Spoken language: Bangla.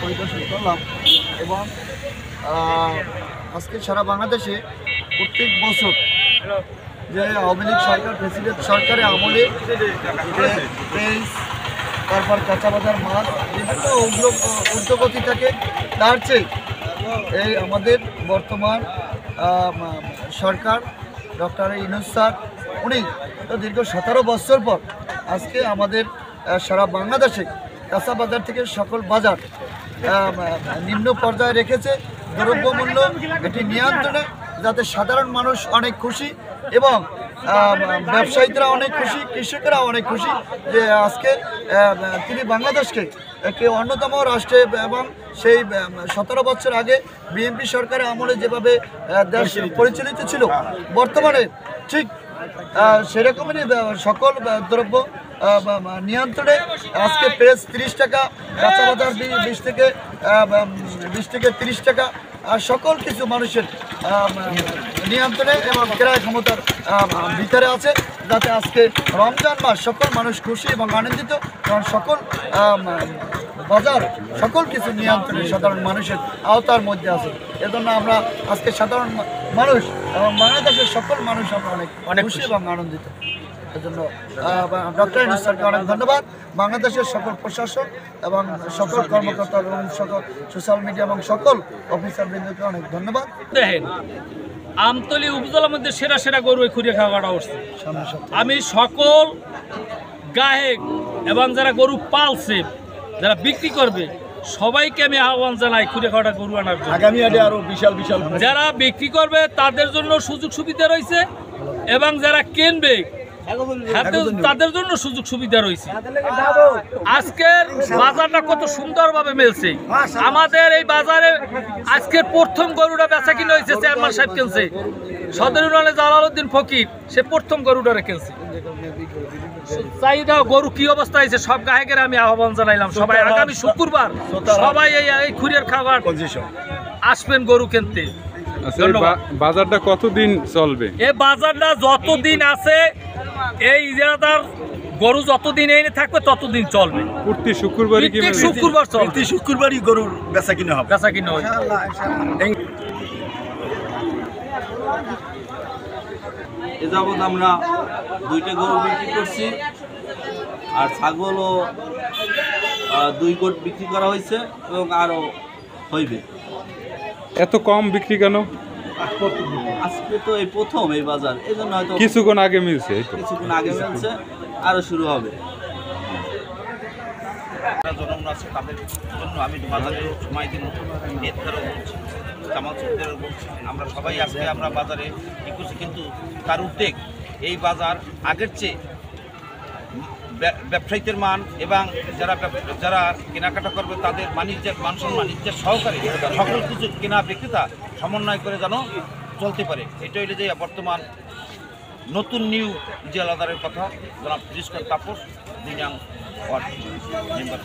পরিদর্শন করলাম এবং আজকে সারা বাংলাদেশে প্রত্যেক বছর যে আওয়ামী লীগ সরকার প্রেসিডেন্ট সরকারের আমলে পেঁয়াজ তারপর কাঁচা বাজার মাছ বিভিন্ন ঊর্ধ্বগতি থাকে, তার চেয়ে এই আমাদের বর্তমান সরকার ডক্টর ইউনূস স্যার উনি দীর্ঘ 17 বছর পর আজকে আমাদের সারা বাংলাদেশে কাঁচা বাজার থেকে সকল বাজার নিম্ন পর্যায়ে রেখেছে। দ্রব্যমূল্য এটি নিয়ন্ত্রণে, যাতে সাধারণ মানুষ অনেক খুশি এবং ব্যবসায়ীরা অনেক খুশি, কৃষকেরা অনেক খুশি যে আজকে তিনি বাংলাদেশকে একটি অন্যতম রাষ্ট্রে এবং সেই 17 বছর আগে বিএনপি সরকারের আমলে যেভাবে দেশ পরিচালিত ছিল, বর্তমানে ঠিক সেরকমই সকল দ্রব্য নিয়ন্ত্রণে। আজকে পেঁয়াজ 30 টাকা, কাঁচা বাজার 20 থেকে 30 টাকা, আর সকল কিছু মানুষের নিয়ন্ত্রণে এবং ক্রয় ক্ষমতার ভিতরে আছে, যাতে আজকে রমজান মাস সকল মানুষ খুশি এবং আনন্দিত, কারণ সকল বাজার সকল কিছু নিয়ন্ত্রণে সাধারণ মানুষের আওতার মধ্যে আছে। এজন্য আমরা আজকে সাধারণ মানুষ এবং বাংলাদেশের সকল মানুষ আমরা অনেক খুশি এবং আনন্দিত। এজন্য ডক্টর ইউনূস স্যারকে অনেক ধন্যবাদ, বাংলাদেশের সকল প্রশাসন এবং সকল কর্মকর্তা এবং সকল সোশ্যাল মিডিয়া এবং সকল অফিসারবৃন্দকে অনেক ধন্যবাদ। দেখেন, আমতলী উপজেলার মধ্যে সেরা সেরা গরু খুঁড়ে খাওয়াটা উঠছে। আমি সকল গায়েক এবং যারা গরু পালছে, যারা বিক্রি করবে, সবাইকে আমি আহ্বান জানাই খুঁড়ে খাওয়াটা গরু আনার জন্য। আগামী আরো বিশাল বিশাল যারা বিক্রি করবে তাদের জন্য সুযোগ সুবিধা রয়েছে এবং যারা কিনবে তাদের জন্য সুযোগ সুবিধা রয়েছে। আজকের বাজারটা কত সুন্দরভাবে মেলছে। আমাদের এই বাজারে আজকের প্রথম গরুটা বেচা কিনা হয়েছে, চেয়ারম্যান সাহেব কিনছে, সদর ইউনিয়নে জালালউদ্দিন ফকির, সে প্রথম গরুটা কিনছে। চাহিদা গরু কি অবস্থা হয়েছে, সব গায়কের আমি আহ্বান জানাইলাম, সবাই আগামী শুক্রবার সবাই এই খুঁড়িয়ার খাবার আসবেন গরু কিনতে। বাজারটা কতদিন চলবে? এই বাজারটা যতদিন আছে, এই ইজারাদার গরু যতদিন এনে থাকবে ততদিন চলবে। প্রতি শুক্রবারই কি? শুক্রবার চলবে, প্রতি শুক্রবারই গরুর বেচা কিনা হবে। বেচা কিনা হবে। এ যাবৎ আমরা 2টা গরু বিক্রি করছি, আর ছাগলও 2 গোট বিক্রি করা হয়েছে এবং আরও হইবে। এত কম বিক্রি কেন? আজকে তো এই প্রথম এই বাজার, এই জন্য হয়তো কিছুক্ষণ আগে মিলছে, কিছুক্ষণ আগে মিলছে, আরও শুরু হবে। জনগণ আছে তাদের জন্য আমি বাজারে সময় দিন নেতারও বলছি, জামাল চৌধুরীরও বলছি, আমরা সবাই আজকে আমরা বাজারে ই করছি, কিন্তু তার উদ্যোগ এই বাজার আগের চেয়ে ব্যবসায়ীদের মান এবং যারা কেনাকাটা করবে তাদের বাণিজ্যের মানসম্মানিজ্যের সহকারে সকল কিছু কেনা বিক্রেতা সমন্বয় করে যেন চলতে পারে। এটা হইলে যে বর্তমান নতুন নিউ জেলাদারের কথা জনাব জিস্কার তাপস 2 নং ওয়ার্ড মেম্বার।